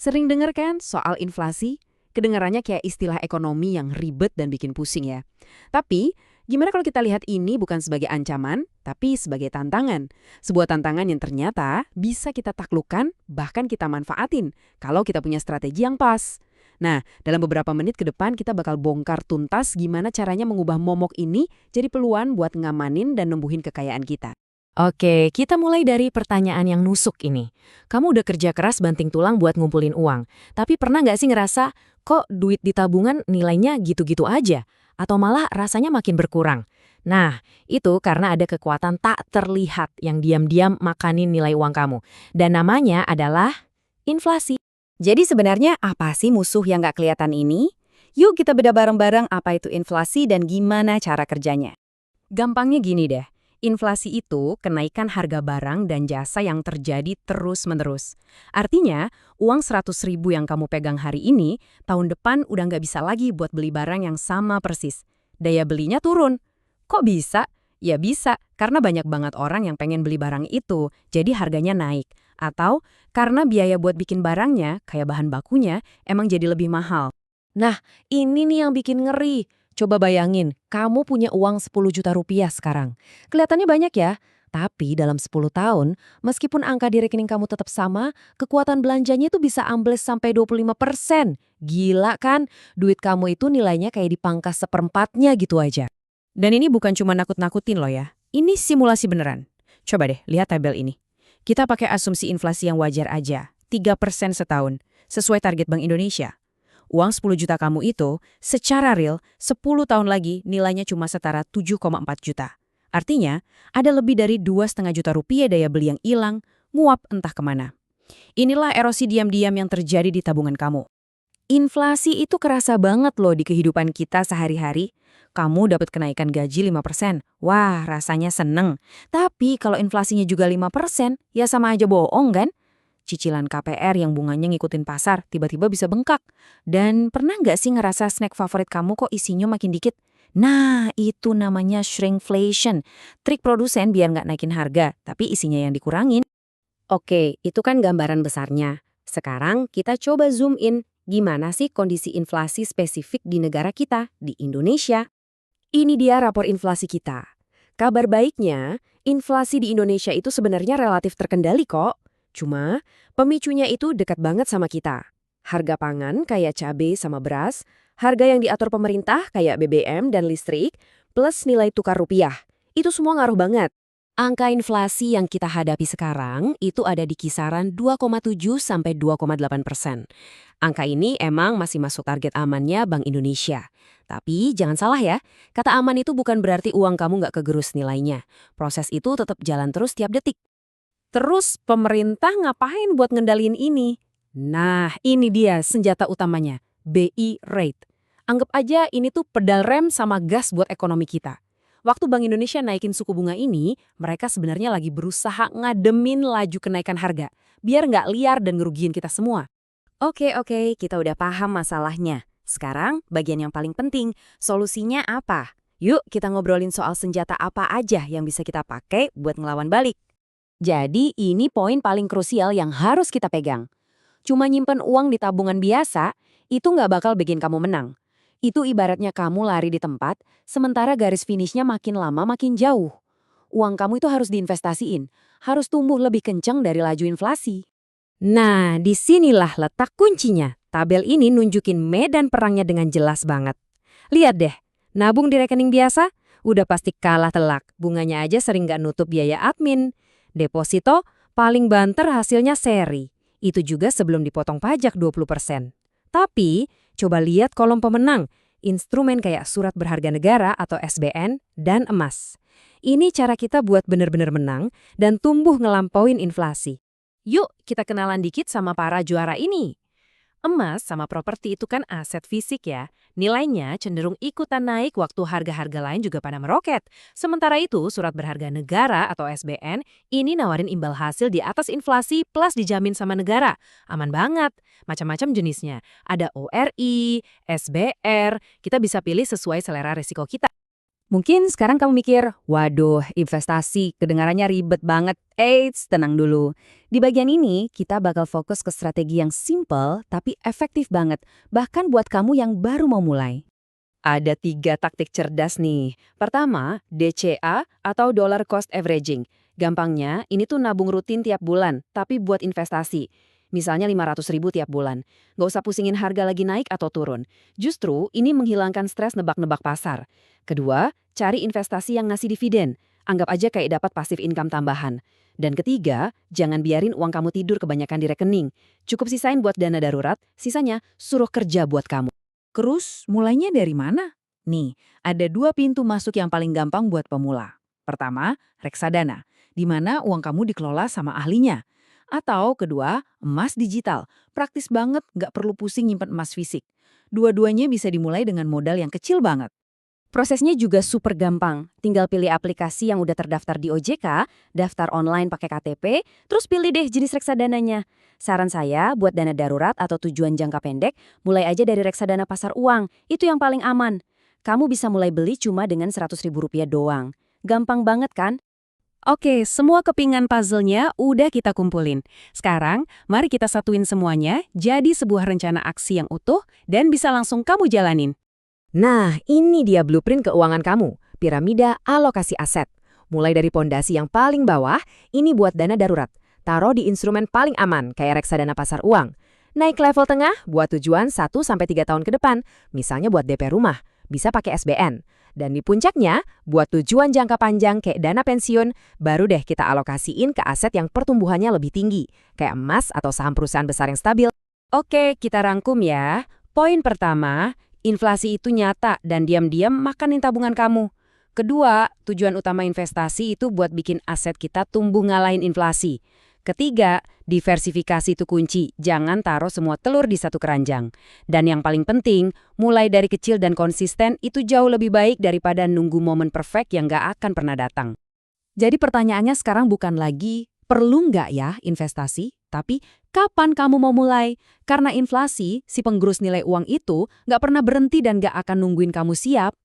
Sering dengar kan soal inflasi? Kedengarannya kayak istilah ekonomi yang ribet dan bikin pusing ya. Tapi, gimana kalau kita lihat ini bukan sebagai ancaman, tapi sebagai tantangan? Sebuah tantangan yang ternyata bisa kita taklukkan, bahkan kita manfaatin, kalau kita punya strategi yang pas. Nah, dalam beberapa menit ke depan kita bakal bongkar tuntas gimana caranya mengubah momok ini jadi peluang buat ngamanin dan numbuhin kekayaan kita. Oke, kita mulai dari pertanyaan yang nusuk ini. Kamu udah kerja keras banting tulang buat ngumpulin uang, tapi pernah nggak sih ngerasa, kok duit di tabungan nilainya gitu-gitu aja? Atau malah rasanya makin berkurang? Nah, itu karena ada kekuatan tak terlihat yang diam-diam makanin nilai uang kamu. Dan namanya adalah inflasi. Jadi sebenarnya apa sih musuh yang nggak kelihatan ini? Yuk kita bedah bareng-bareng apa itu inflasi dan gimana cara kerjanya. Gampangnya gini deh. Inflasi itu kenaikan harga barang dan jasa yang terjadi terus-menerus. Artinya, uang 100.000 yang kamu pegang hari ini, tahun depan udah nggak bisa lagi buat beli barang yang sama persis. Daya belinya turun. Kok bisa? Ya bisa, karena banyak banget orang yang pengen beli barang itu, jadi harganya naik. Atau karena biaya buat bikin barangnya, kayak bahan bakunya, emang jadi lebih mahal. Nah, ini nih yang bikin ngeri. Coba bayangin, kamu punya uang 10 juta rupiah sekarang. Kelihatannya banyak ya, tapi dalam 10 tahun, meskipun angka di rekening kamu tetap sama, kekuatan belanjanya itu bisa ambles sampai 25%. Gila kan? Duit kamu itu nilainya kayak dipangkas seperempatnya gitu aja. Dan ini bukan cuma nakut-nakutin loh ya. Ini simulasi beneran. Coba deh, lihat tabel ini. Kita pakai asumsi inflasi yang wajar aja, 3% setahun, sesuai target Bank Indonesia. Uang 10 juta kamu itu, secara real, 10 tahun lagi nilainya cuma setara 7,4 juta. Artinya, ada lebih dari 2,5 juta rupiah daya beli yang hilang, nguap entah kemana. Inilah erosi diam-diam yang terjadi di tabungan kamu. Inflasi itu kerasa banget loh di kehidupan kita sehari-hari. Kamu dapat kenaikan gaji 5%. Wah, rasanya seneng. Tapi kalau inflasinya juga 5%, ya sama aja bohong kan? Cicilan KPR yang bunganya ngikutin pasar tiba-tiba bisa bengkak. Dan pernah nggak sih ngerasa snack favorit kamu kok isinya makin dikit? Nah, itu namanya shrinkflation. Trik produsen biar nggak naikin harga, tapi isinya yang dikurangin. Oke, itu kan gambaran besarnya. Sekarang kita coba zoom in. Gimana sih kondisi inflasi spesifik di negara kita, di Indonesia? Ini dia rapor inflasi kita. Kabar baiknya, inflasi di Indonesia itu sebenarnya relatif terkendali kok. Cuma, pemicunya itu dekat banget sama kita. Harga pangan kayak cabai sama beras, harga yang diatur pemerintah kayak BBM dan listrik, plus nilai tukar rupiah. Itu semua ngaruh banget. Angka inflasi yang kita hadapi sekarang itu ada di kisaran 2,7 sampai 2,8%. Angka ini emang masih masuk target amannya Bank Indonesia. Tapi jangan salah ya, kata aman itu bukan berarti uang kamu nggak kegerus nilainya. Proses itu tetap jalan terus tiap detik. Terus pemerintah ngapain buat ngendaliin ini? Nah, ini dia senjata utamanya, BI rate. Anggap aja ini tuh pedal rem sama gas buat ekonomi kita. Waktu Bank Indonesia naikin suku bunga ini, mereka sebenarnya lagi berusaha ngademin laju kenaikan harga, biar nggak liar dan ngerugiin kita semua. Oke, kita udah paham masalahnya. Sekarang, bagian yang paling penting, solusinya apa? Yuk kita ngobrolin soal senjata apa aja yang bisa kita pakai buat ngelawan balik. Jadi ini poin paling krusial yang harus kita pegang. Cuma nyimpen uang di tabungan biasa, itu nggak bakal bikin kamu menang. Itu ibaratnya kamu lari di tempat, sementara garis finishnya makin lama makin jauh. Uang kamu itu harus diinvestasiin, harus tumbuh lebih kencang dari laju inflasi. Nah, disinilah letak kuncinya. Tabel ini nunjukin medan perangnya dengan jelas banget. Lihat deh, nabung di rekening biasa, udah pasti kalah telak. Bunganya aja sering nggak nutup biaya admin. Deposito paling banter hasilnya seri. Itu juga sebelum dipotong pajak 20%. Tapi, coba lihat kolom pemenang. Instrumen kayak surat berharga negara atau SBN dan emas. Ini cara kita buat bener-bener menang dan tumbuh ngelampauin inflasi. Yuk kita kenalan dikit sama para juara ini. Emas sama properti itu kan aset fisik ya. Nilainya cenderung ikutan naik waktu harga-harga lain juga pada meroket. Sementara itu, surat berharga negara atau SBN ini nawarin imbal hasil di atas inflasi plus dijamin sama negara. Aman banget. Macam-macam jenisnya. Ada ORI, SBR, kita bisa pilih sesuai selera resiko kita. Mungkin sekarang kamu mikir, waduh, investasi, kedengarannya ribet banget. Eits, tenang dulu. Di bagian ini, kita bakal fokus ke strategi yang simple tapi efektif banget, bahkan buat kamu yang baru mau mulai. Ada 3 taktik cerdas nih. Pertama, DCA atau Dollar Cost Averaging. Gampangnya, ini tuh nabung rutin tiap bulan, tapi buat investasi. Misalnya 500.000 tiap bulan. Nggak usah pusingin harga lagi naik atau turun. Justru, ini menghilangkan stres nebak-nebak pasar. Kedua, cari investasi yang ngasih dividen. Anggap aja kayak dapat passive income tambahan. Dan ketiga, jangan biarin uang kamu tidur kebanyakan di rekening. Cukup sisain buat dana darurat, sisanya suruh kerja buat kamu. Terus, mulainya dari mana? Nih, ada 2 pintu masuk yang paling gampang buat pemula. Pertama, reksadana, di mana uang kamu dikelola sama ahlinya. Atau kedua, emas digital. Praktis banget, nggak perlu pusing nyimpen emas fisik. Dua-duanya bisa dimulai dengan modal yang kecil banget. Prosesnya juga super gampang. Tinggal pilih aplikasi yang udah terdaftar di OJK, daftar online pakai KTP, terus pilih deh jenis reksadananya. Saran saya buat dana darurat atau tujuan jangka pendek, mulai aja dari reksadana pasar uang. Itu yang paling aman. Kamu bisa mulai beli cuma dengan Rp100.000 doang. Gampang banget kan? Oke, semua kepingan puzzle-nya udah kita kumpulin. Sekarang, mari kita satuin semuanya jadi sebuah rencana aksi yang utuh dan bisa langsung kamu jalanin. Nah, ini dia blueprint keuangan kamu, piramida alokasi aset. Mulai dari pondasi yang paling bawah, ini buat dana darurat. Taruh di instrumen paling aman, kayak reksadana pasar uang. Naik level tengah buat tujuan 1-3 tahun ke depan, misalnya buat DP rumah, bisa pakai SBN. Dan di puncaknya, buat tujuan jangka panjang kayak dana pensiun, baru deh kita alokasiin ke aset yang pertumbuhannya lebih tinggi, kayak emas atau saham perusahaan besar yang stabil. Oke, kita rangkum ya. Poin pertama, inflasi itu nyata dan diam-diam makanin tabungan kamu. Kedua, tujuan utama investasi itu buat bikin aset kita tumbuh ngalahin inflasi. Ketiga, diversifikasi itu kunci, jangan taruh semua telur di satu keranjang. Dan yang paling penting, mulai dari kecil dan konsisten itu jauh lebih baik daripada nunggu momen perfect yang gak akan pernah datang. Jadi pertanyaannya sekarang bukan lagi, perlu nggak ya investasi? Tapi, kapan kamu mau mulai? Karena inflasi, si penggerus nilai uang itu nggak pernah berhenti dan nggak akan nungguin kamu siap.